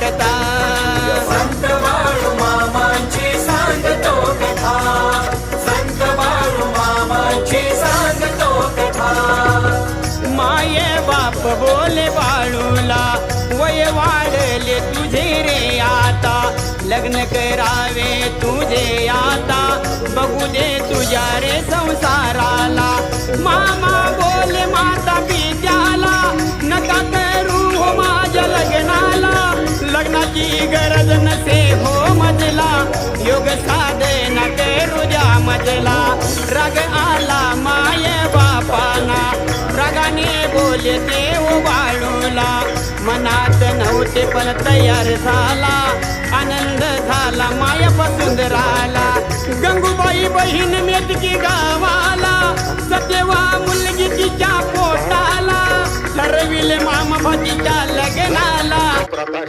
कथा संत बाळू मामाची सांगतो कथा संत बाळू मामाची सांगतो कथा माये बाप बोले बाळूला वय वाढले तुझे रे आता लग्न करावे तुझे आता बघू दे तुझ्या रे संसाराला मामा बोले माता पित्याला नका करू हो माझ्या लग्नाला लग्नाची गरज नसे हो मजला योग साधना करू द्या मजला राग आला माये बापाना रागाने बोले देव बाळूला मनात नव्हते पण तयार झाला आनंद झाला मायापासून राहिला गंगूबाई बहीण मेतकी गावाला सत्यवा मुलगी तिच्या पोटाला ठरविले मामा भाजीच्या लग्नाला प्रकाश